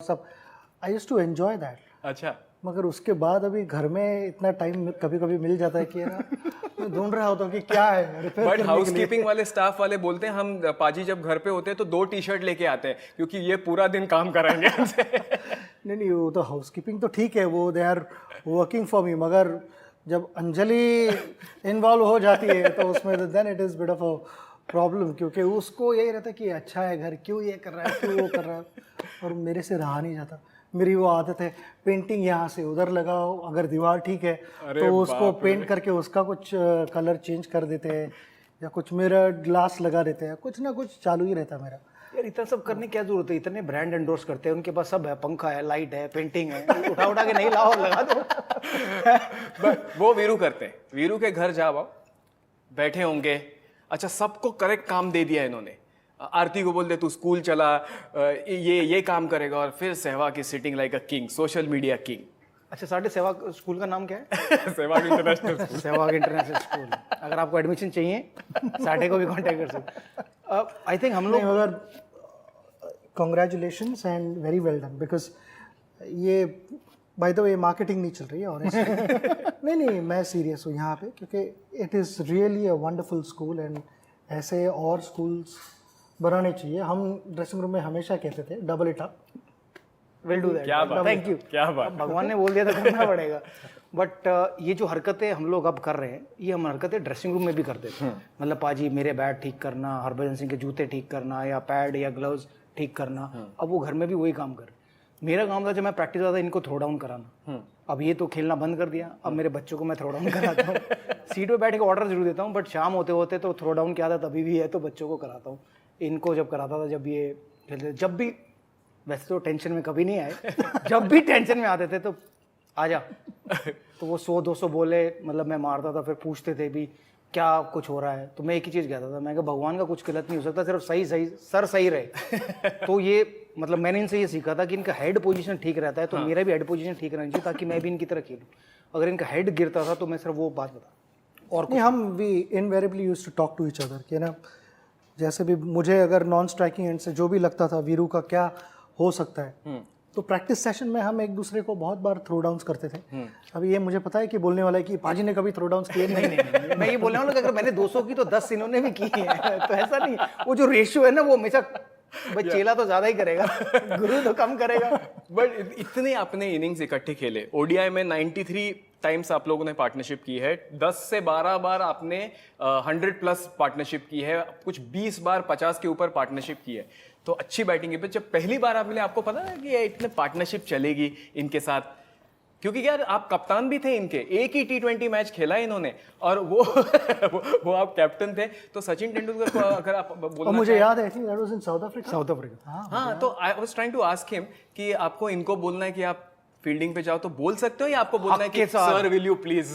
सब, I used to enjoy that. अच्छा, मगर उसके बाद अभी घर में इतना टाइम कभी कभी मिल जाता है कि ना मैं ढूंढ रहा होता हूँ कि क्या है रिपेयर बट करने के लिए। हाउसकीपिंग वाले स्टाफ वाले बोलते हैं हम पाजी जब घर पे होते हैं तो 2 टी-शर्ट लेके आते हैं क्योंकि ये पूरा दिन काम कराएंगे हमसे। नहीं नहीं, वो तो हाउसकीपिंग तो ठीक है, वो they are working for me, मगर जब अंजलि इन्वॉल्व हो जाती है तो उसमें then it is bit of a problem, क्योंकि उसको यही रहता है कि अच्छा है घर, क्यों ये कर रहा है, क्यों वो कर रहा है, और मेरे से रहा नहीं जाता। मेरी वो आदत है पेंटिंग यहाँ से उधर लगाओ, अगर दीवार ठीक है तो उसको पेंट करके उसका कुछ कलर चेंज कर देते हैं, या कुछ मिरर ग्लास लगा देते हैं, कुछ ना कुछ चालू ही रहता है मेरा। यार इतना सब करने की क्या जरूरत है, इतने ब्रांड एंडोर्स करते हैं, उनके पास सब है, पंखा है, लाइट है, पेंटिंग है, उठा उठा के नहीं लाओ लगा दो। बट वो वीरू करते हैं, वीरू के घर जाओ, बैठे होंगे, अच्छा सबको करेक्ट काम दे दिया इन्होंने, आरती को बोल दे तू स्कूल चला, ये काम करेगा, और फिर सहवाग की sitting like a king, social media king. अच्छा, साढ़े सहवाग स्कूल का नाम क्या है? Sehwag international school. Sehwag international school. अगर आपको एडमिशन चाहिए साढ़े को भी कांटेक्ट कर सकते। आई थिंक हम लोग, मगर congratulations and very well done, because ये बाय द वे मार्केटिंग नहीं चल रही है और नहीं नहीं, मैं सीरियस हूँ यहाँ पे, क्योंकि it is really a wonderful school and ऐसे और स्कूल्स बनाने चाहिए। हम ड्रेसिंग रूम में हमेशा कहते थे double it up, will do that, क्या बात, थैंक यू। क्या बात। भगवान ने बोल दिया तो करना पड़ेगा। बट ये जो हरकतें हम लोग अब कर रहे हैं, ये हम हरकतें ड्रेसिंग रूम में भी करते थे। मतलब पाजी मेरे बैट ठीक करना, हरभजन सिंह के जूते ठीक करना, या पैड या ग्लव्स ठीक करना, अब वो घर में भी वही काम कर। मेरा काम था जब मैं प्रैक्टिस आता था इनको थ्रो डाउन कराना, अब ये तो खेलना बंद कर दिया, अब मेरे बच्चों को मैं थ्रो डाउन कराता हूँ। सीट पे बैठ के ऑर्डर जरूर देता हूँ, बट शाम होते होते तो थ्रो डाउन की आदत अभी भी है, तो बच्चों को कराता हूँ। इनको जब कराता था, जब ये खेलते, जब भी, वैसे तो टेंशन में कभी नहीं आए, जब भी टेंशन में आते थे तो आजा, तो वो 100-200 बोले, मतलब मैं मारता था, फिर पूछते थे भी क्या कुछ हो रहा है, तो मैं एक ही चीज़ कहता था, मैं कहा भगवान का कुछ गलत नहीं हो सकता, सिर्फ सही सर सही रहे। तो ये मतलब मैंने इनसे ये सीखा था कि इनका हेड पोजीशन ठीक रहता है, तो मेरा भी हेड पोजीशन ठीक रहना चाहिए, ताकि मैं भी इनकी तरह खेलूँ। अगर इनका हेड गिरता था तो मैं सिर्फ वो बात बता, और नहीं, हम we invariably used to talk to each other कि ना, जैसे भी मुझे अगर नॉन स्ट्राइकिंग एंड से जो भी लगता था वीरू का क्या हो सकता है, तो प्रैक्टिस सेशन में हम एक दूसरे को बहुत बार थ्रो डाउन्स करते थे। अभी ये मुझे पता है कि बोलने वाला है कि पाजी ने कभी थ्रो डाउन्स किए नहीं। मैं ये बोलने वाला, अगर मैंने 200 की तो 10 इन्होंने भी की है, तो ऐसा नहीं, वो जो रेशियो है ना, वो हमेशा भाई चेला तो ज्यादा ही करेगा, गुरु तो कम करेगा। बट इतने आपने इनिंग्स इकट्ठे खेले, ओडीआई में 93 टाइम्स आप लोगों ने पार्टनरशिप की है, 10 से 12 बार आपने 100+ पार्टनरशिप की है, कुछ 20 बार 50 के ऊपर पार्टनरशिप की है, तो अच्छी बैटिंग है। जब पहली बार आप मिले, आपको पता है कि ये इतने पार्टनरशिप चलेगी इनके साथ, क्योंकि यार आप कप्तान भी थे इनके, एक ही T20 मैच खेला इन्होंने, और वो वो आप कैप्टन थे, तो सचिन तेंदुलकर को अगर आप बोलना, मुझे याद है, I think that was in South Africa. South Africa, हाँ, तो I was trying to ask him कि आपको इनको बोलना है कि आप फील्डिंग पे जाओ तो बोल सकते हो, या आपको बोलना है कि सर विल यू प्लीज।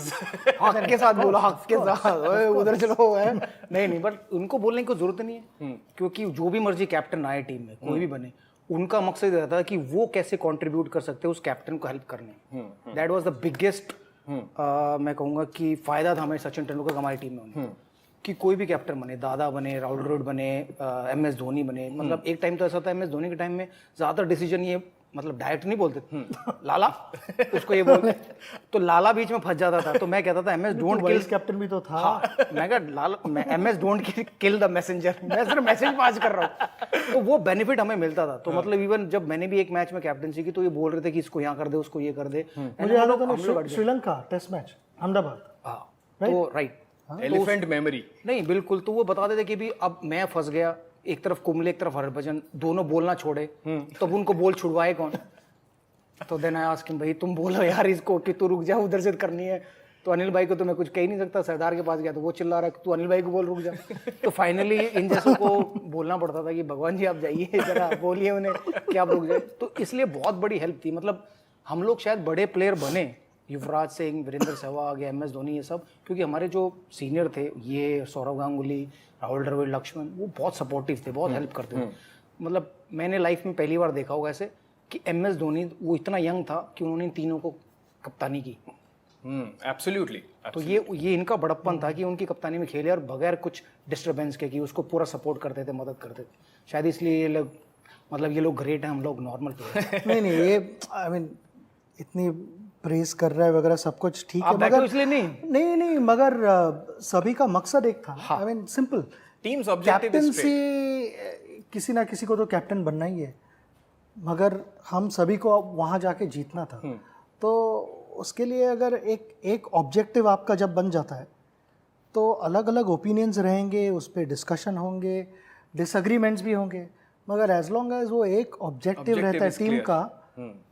हक के साथ बोलो, हक के साथ, ओए उधर चलो है। नहीं, बट उनको बोलने की जरूरत नहीं है, क्योंकि जो भी मर्जी कैप्टन आए टीम में, कोई भी बने, उनका मकसद रहता है कि वो कैसे कंट्रीब्यूट कर सकते हैं उस कैप्टन को हेल्प करने। दैट वाज द बिगेस्ट, मैं कहूँगा कि फायदा था हमें सचिन तेंदुलकर हमारी टीम में, कि कोई भी कैप्टन बने, दादा बने, राहुल द्रविड़ बने, MS धोनी बने। मतलब एक टाइम तो ऐसा था, MS धोनी के टाइम में ज्यादातर डिसीजन ये, मतलब डायरेक्ट नहीं बोलते, लाला उसको ये बोलते, तो लाला बीच में फंस जाता था, तो मैं कहता था MS डोंट किल, कैप्टन भी तो था। हाँ, मैं कहा लाला, MS don't kill the messenger, मैं सिर्फ मैसेज पास कर रहा हूँ। तो वो बेनिफिट हमें मिलता था। तो मतलब इवन जब मैंने भी एक मैच में कैप्टनसी की, तो ये बोल रहे थे कि इसको यहाँ कर दे, उसको ये कर दे। मुझे याद है श्रीलंका टेस्ट मैच अहमदाबाद, हाँ, तो राइट, एलिफेंट मेमोरी। नहीं बिल्कुल, तो वो बता देते कि भी अब मैं फंस गया, एक तरफ कुंबले एक तरफ हरभजन, दोनों बोलना छोड़े, तब उनको बोल छुड़वाए कौन? तो देन आई आस्क हिम, भाई तुम बोलो यार इसको कि तू रुक जा, उधर से करनी है। तो अनिल भाई को तो मैं कुछ कह ही नहीं सकता, सरदार के पास गया तो वो चिल्ला रहा है तू अनिल भाई को बोल रुक जा। तो फाइनली इन जैसों को बोलना पड़ता था कि भगवान जी आप जाइए जरा, बोलिए उन्हें कि आप रुक जाए। तो इसलिए बहुत बड़ी हेल्प थी। मतलब हम लोग शायद बड़े प्लेयर बने, युवराज सिंह, वीरेंद्र सहवाग, MS धोनी, ये सब, क्योंकि हमारे जो सीनियर थे, ये सौरव गांगुली, राहुल द्रविड़, लक्ष्मण, वो बहुत सपोर्टिव थे, बहुत हेल्प करते थे। मतलब मैंने लाइफ में पहली बार देखा होगा ऐसे कि MS धोनी, वो इतना यंग था कि उन्होंने इन तीनों को कप्तानी की। एब्सोल्युटली। तो ये इनका बड़प्पन था कि उनकी कप्तानी में खेले और बगैर कुछ डिस्टर्बेंस के, कि उसको पूरा सपोर्ट करते थे, मदद करते थे। शायद इसलिए ये लोग मतलब ये लोग ग्रेट हैं, हम लोग नॉर्मल प्लेयर। नहीं नहीं, ये आई मीन इतनी प्रेस कर रहा है वगैरह सब कुछ ठीक है, आप बैठे हो मगर इसलिए नहीं। नहीं मगर सभी का मकसद एक था, I mean simple, teams objective is captaincy किसी ना किसी को तो कैप्टन बनना ही है, मगर हम सभी को अब वहाँ जाके जीतना था। तो उसके लिए अगर एक ऑब्जेक्टिव आपका जब बन जाता है तो अलग अलग ओपिनियंस रहेंगे, उस पर डिस्कशन होंगे, डिसएग्रीमेंट्स भी होंगे, मगर एज लॉन्ग एज वो एक ऑब्जेक्टिव रहता है टीम का,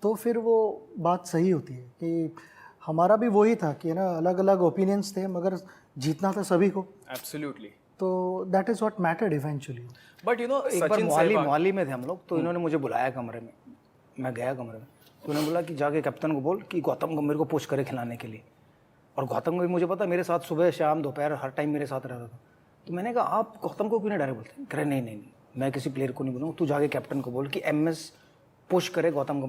तो फिर वो बात सही होती है। कि हमारा भी वही था कि ना अलग अलग ओपिनियंस थे, मगर जीतना था सभी को, एब्सोल्युटली। तो that is what mattered eventually. But you know एक बार मोहाली में थे हम लोग, तो इन्होंने मुझे बुलाया कमरे में, मैं गया कमरे में, तो उन्होंने बोला कि जाके कैप्टन को बोल कि गौतम को मेरे को पुश करे खिलाने के लिए। और गौतम को भी मुझे पता, मेरे साथ सुबह शाम दोपहर हर टाइम मेरे साथ रहता था। तो मैंने कहा आप गौतम को क्यों नहीं डायरेक्ट बोलते? कह रहे नहीं, मैं किसी प्लेयर को नहीं बोलूँगा, तू जाके कैप्टन को बोल कि MS पुश करे गौतम को।